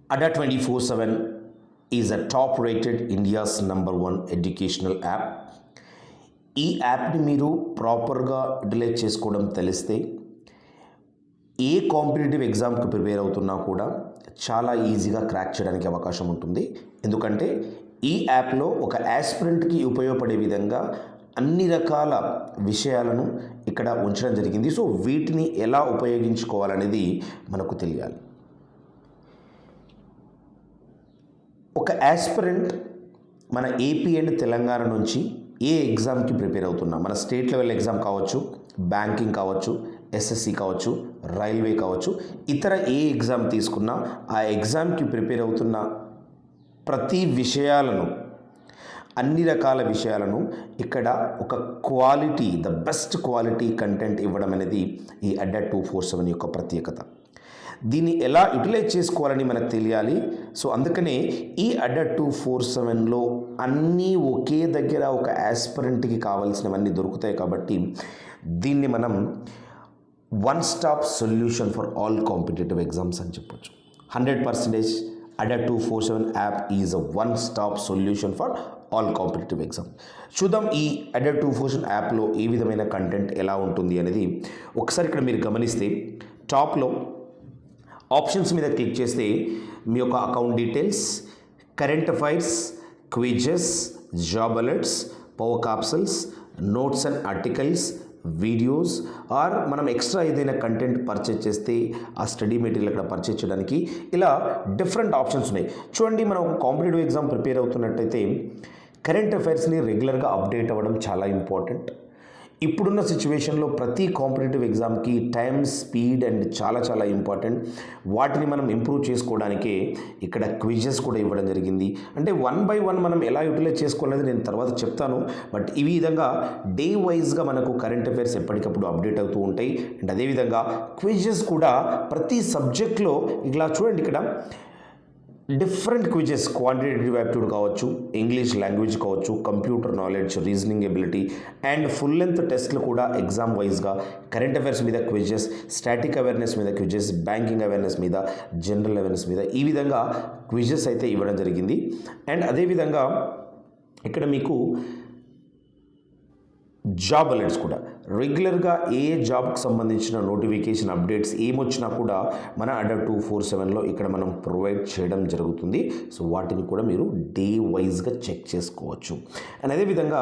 Adda247 is a top-rated India's #1 educational app. ఈ యాప్ని మీరు ప్రాపర్గా యూటిలైజ్ చేసుకోవడం తెలిస్తే ఏ కాంపిటేటివ్ ఎగ్జామ్కి ప్రిపేర్ అవుతున్నా కూడా చాలా ఈజీగా క్రాక్ చేయడానికి అవకాశం ఉంటుంది. ఎందుకంటే ఈ యాప్లో ఒక యాస్పిరెంట్కి ఉపయోగపడే విధంగా అన్ని రకాల విషయాలను ఇక్కడ ఉంచడం జరిగింది. సో వీటిని ఎలా ఉపయోగించుకోవాలనేది మనకు తెలియాలి. ఒక యాస్పిరెంట్ మన ఏపీ అండ్ తెలంగాణ నుంచి ఏ ఎగ్జామ్కి ప్రిపేర్ అవుతున్నా, మన స్టేట్ లెవెల్ ఎగ్జామ్ కావచ్చు, బ్యాంకింగ్ కావచ్చు, ఎస్ఎస్సి కావచ్చు, రైల్వే కావచ్చు, ఇతర ఏ ఎగ్జామ్ తీసుకున్నా ఆ ఎగ్జామ్కి ప్రిపేర్ అవుతున్న ప్రతి విషయాలను, అన్ని రకాల విషయాలను ఇక్కడ ఒక quality, the best quality content ఇవ్వడం అనేది ఈ Adda247 యొక్క ప్రత్యేకత. దీన్ని ఎలా యూటిలైజ్ చేసుకోవాలని మనకు తెలియాలి. సో అందుకనే ఈ Adda247లో అన్నీ ఒకే దగ్గర ఒక యాస్పిరెంట్కి కావాల్సినవన్నీ దొరుకుతాయి. కాబట్టి దీన్ని మనం one stop solution for all competitive exams అని చెప్పొచ్చు. 100% Adda247 app is a one stop solution for all competitive exam. చూద్దాం ఈ Adda247 యాప్లో ఏ విధమైన కంటెంట్ ఎలా ఉంటుంది అనేది. ఒకసారి ఇక్కడ మీరు గమనిస్తే టాప్లో ఆప్షన్స్ మీద క్లిక్ చేస్తే మీ యొక్క account details, current affairs, quizzes, job alerts, power capsules, notes and articles, videos or మనం ఎక్స్ట్రా ఏదైనా కంటెంట్ పర్చేజ్ చేస్తే ఆ స్టడీ మెటీరియల్ అక్కడ పర్చేజ్ చేయడానికి ఇలా డిఫరెంట్ ఆప్షన్స్ ఉన్నాయి. చూడండి, మనం ఒక కాంపిటేటివ్ ఎగ్జామ్ ప్రిపేర్ అవుతున్నట్టయితే కరెంట్ అఫైర్స్ని రెగ్యులర్గా అప్డేట్ అవ్వడం చాలా ఇంపార్టెంట్. ఇప్పుడున్న సిచ్యువేషన్లో ప్రతి కాంపిటేటివ్ ఎగ్జామ్కి టైం, స్పీడ్ అండ్ చాలా ఇంపార్టెంట్. వాటిని మనం ఇంప్రూవ్ చేసుకోవడానికే ఇక్కడ క్విజెస్ కూడా ఇవ్వడం జరిగింది. అంటే 1 by 1 మనం ఎలా యూటిలైజ్ చేసుకోవాలనేది నేను తర్వాత చెప్తాను. బట్ ఈ విధంగా డే వైజ్గా మనకు కరెంట్ అఫైర్స్ ఎప్పటికప్పుడు అప్డేట్ అవుతూ ఉంటాయి. అండ్ అదేవిధంగా క్విజెస్ కూడా ప్రతి సబ్జెక్ట్లో ఇలా చూడండి, ఇక్కడ డిఫరెంట్ క్విజెస్, క్వాంటిటేటివ్ యాప్టిట్యూడ్ కావచ్చు, ఇంగ్లీష్ లాంగ్వేజ్ కావచ్చు, computer knowledge, reasoning ability and full length టెస్ట్లు కూడా ఎగ్జామ్ వైజ్గా కరెంట్ అఫైర్స్ మీద క్విజెస్, స్టాటిక్ అవేర్నెస్ మీద క్విజెస్, బ్యాంకింగ్ అవేర్నెస్ మీద, జనరల్ అవేర్నెస్ మీద ఈ విధంగా క్విజెస్ అయితే ఇవ్వడం జరిగింది. అండ్ అదేవిధంగా ఇక్కడ మీకు జాబ్ అలర్ట్స్ కూడా రెగ్యులర్గా ఏ జాబ్కి సంబంధించిన నోటిఫికేషన్ అప్డేట్స్ ఏమొచ్చినా కూడా మన Adda247లో ఇక్కడ మనం ప్రొవైడ్ చేయడం జరుగుతుంది. సో వాటిని కూడా మీరు డే వైజ్గా చెక్ చేసుకోవచ్చు. అండ్ అదేవిధంగా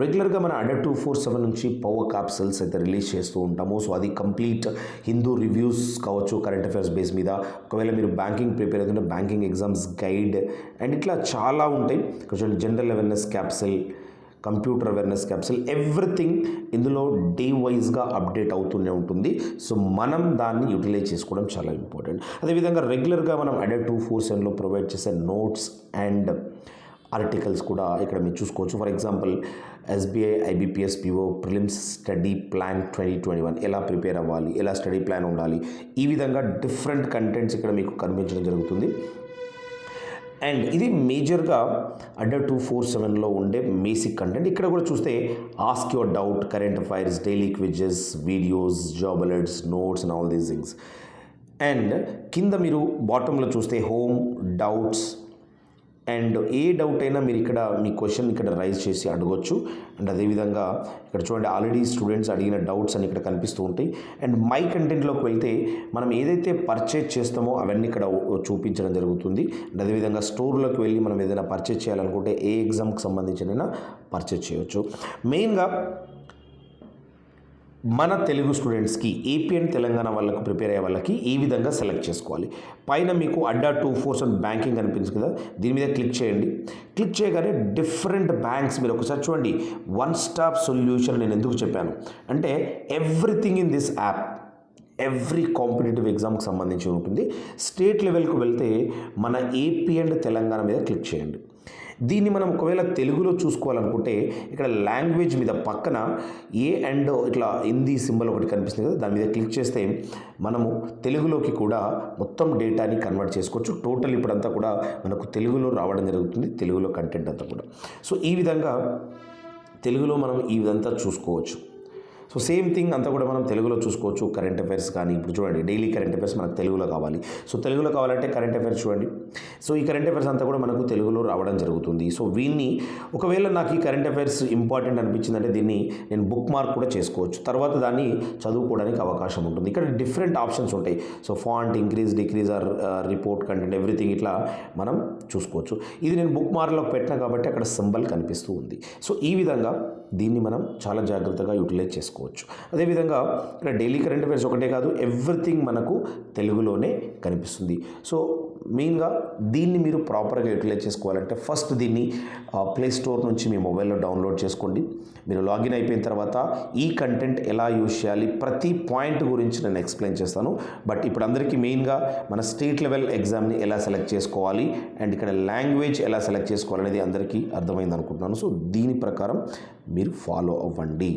రెగ్యులర్గా మన Adda247 నుంచి పవర్ క్యాప్సూల్స్ అయితే రిలీజ్ చేస్తూ ఉంటాము. సో అది కంప్లీట్ హిందూ రివ్యూస్ కావచ్చు, కరెంట్ అఫైర్స్ బేస్ మీద. ఒకవేళ మీరు బ్యాంకింగ్ ప్రిపేర్ అవుతుంటే బ్యాంకింగ్ ఎగ్జామ్స్ గైడ్ అండ్ ఇట్లా చాలా ఉంటాయి. కొంచెం general awareness capsule, computer awareness capsule, everything ఇందులో డే వైజ్గా అప్డేట్ అవుతూనే ఉంటుంది. సో మనం దాన్ని యూటిలైజ్ చేసుకోవడం చాలా ఇంపార్టెంట్. అదేవిధంగా రెగ్యులర్గా మనం Adda247లో ప్రొవైడ్ చేసే నోట్స్ అండ్ ఆర్టికల్స్ కూడా ఇక్కడ మీరు చూసుకోవచ్చు. For example SBI IBPS PO prelims study plan 2021 ఎలా ప్రిపేర్ అవ్వాలి, ఎలా స్టడీ ప్లాన్ ఉండాలి, ఈ విధంగా డిఫరెంట్ కంటెంట్స్ ఇక్కడ మీకు కనిపించడం జరుగుతుంది. అండ్ ఇది మేజర్గా Adda247లో ఉండే బేసిక్ కంటెంట్. ఇక్కడ కూడా చూస్తే ask your doubt, current affairs, daily quizzes, videos, job alerts, notes and all these things. And కింద మీరు బాటంలో చూస్తే home, doubts and A doubt అయినా మీరు ఇక్కడ మీ క్వశ్చన్ ఇక్కడ రైజ్ చేసి అడగొచ్చు. అండ్ అదేవిధంగా ఇక్కడ చూడండి, ఆల్రెడీ స్టూడెంట్స్ అడిగిన డౌట్స్ అని ఇక్కడ కనిపిస్తూ ఉంటాయి. అండ్ మై కంటెంట్లోకి వెళ్తే మనం ఏదైతే పర్చేజ్ చేస్తామో అవన్నీ ఇక్కడ చూపించడం జరుగుతుంది. అండ్ అదేవిధంగా స్టోర్లోకి వెళ్ళి మనం ఏదైనా పర్చేజ్ చేయాలనుకుంటే ఏ ఎగ్జామ్కి సంబంధించిన పర్చేజ్ చేయవచ్చు. మెయిన్గా మన తెలుగు స్టూడెంట్స్కి, ఏపీ అండ్ తెలంగాణ వాళ్ళకు ప్రిపేర్ అయ్యే వాళ్ళకి ఈ విధంగా సెలెక్ట్ చేసుకోవాలి. పైన మీకు Adda247 బ్యాంకింగ్ కనిపించింది కదా, దీని మీద క్లిక్ చేయండి. క్లిక్ చేయగానే డిఫరెంట్ బ్యాంక్స్ మీరు ఒకసారి చూడండి. వన్ స్టాప్ సొల్యూషన్ నేను ఎందుకు చెప్పాను అంటే everything in this app every competitive ఎగ్జామ్కి సంబంధించి ఉంటుంది. స్టేట్ లెవెల్కి వెళ్తే మన ఏపీ అండ్ తెలంగాణ మీద క్లిక్ చేయండి. దీన్ని మనం ఒకవేళ తెలుగులో చూసుకోవాలనుకుంటే ఇక్కడ లాంగ్వేజ్ మీద పక్కన ఏ అండ్ ఇట్లా హిందీ సింబల్ ఒకటి కనిపిస్తుంది కదా, దాని మీద క్లిక్ చేస్తే మనము తెలుగులోకి కూడా మొత్తం డేటాని కన్వర్ట్ చేసుకోవచ్చు. టోటల్ ఇప్పుడంతా కూడా మనకు తెలుగులో రావడం జరుగుతుంది, తెలుగులో కంటెంట్ అంతా కూడా. సో ఈ విధంగా తెలుగులో మనం ఈ విధంతా చూసుకోవచ్చు. సో సేమ్ థింగ్ అంతా కూడా మనం తెలుగులో చూసుకోవచ్చు. కరెంట్ అఫైర్స్ కానీ ఇప్పుడు చూడండి డైలీ కరెంట్ అఫైర్స్ మనకు తెలుగులో కావాలి. సో తెలుగులో కావాలంటే కరెంట్ అఫైర్స్ చూడండి. సో ఈ కరెంట్ అఫైర్స్ అంతా కూడా మనకు తెలుగులో రావడం జరుగుతుంది. సో వీన్ని ఒకవేళ నాకు ఈ కరెంట్ అఫైర్స్ ఇంపార్టెంట్ అనిపించిందంటే దీన్ని నేను బుక్ మార్క్ కూడా చేసుకోవచ్చు. తర్వాత దాన్ని చదువుకోవడానికి అవకాశం ఉంటుంది. ఇక్కడ డిఫరెంట్ ఆప్షన్స్ ఉంటాయి. So font increase decrease or report content everything ఇట్లా మనం చూసుకోవచ్చు. ఇది నేను బుక్ మార్క్లోకి పెట్టినా కాబట్టి అక్కడ సింబల్ కనిపిస్తూ ఉంది. సో ఈ విధంగా దీన్ని మనం చాలా జాగ్రత్తగా యూటిలైజ్ చేసుకోవచ్చు. అదేవిధంగా ఇక్కడ డైలీ కరెంట్ అఫైర్స్ ఒకటే కాదు, ఎవ్రీథింగ్ మనకు తెలుగులోనే కనిపిస్తుంది. సో మెయిన్గా దీన్ని మీరు ప్రాపర్గా యూటిలైజ్ చేసుకోవాలంటే ఫస్ట్ దీన్ని ప్లే స్టోర్ నుంచి మీ మొబైల్లో డౌన్లోడ్ చేసుకోండి. మీరు లాగిన్ అయిపోయిన తర్వాత ఈ కంటెంట్ ఎలా యూజ్ చేయాలి ప్రతి పాయింట్ గురించి నేను ఎక్స్ప్లెయిన్ చేస్తాను. బట్ ఇప్పుడు అందరికీ మెయిన్గా మన స్టేట్ లెవెల్ ఎగ్జామ్ని ఎలా సెలెక్ట్ చేసుకోవాలి అండ్ ఇక్కడ లాంగ్వేజ్ ఎలా సెలెక్ట్ చేసుకోవాలనేది అందరికీ అర్థమైంది అనుకుంటున్నాను. సో దీని ప్రకారం మీరు ఫాలో అవ్వండి.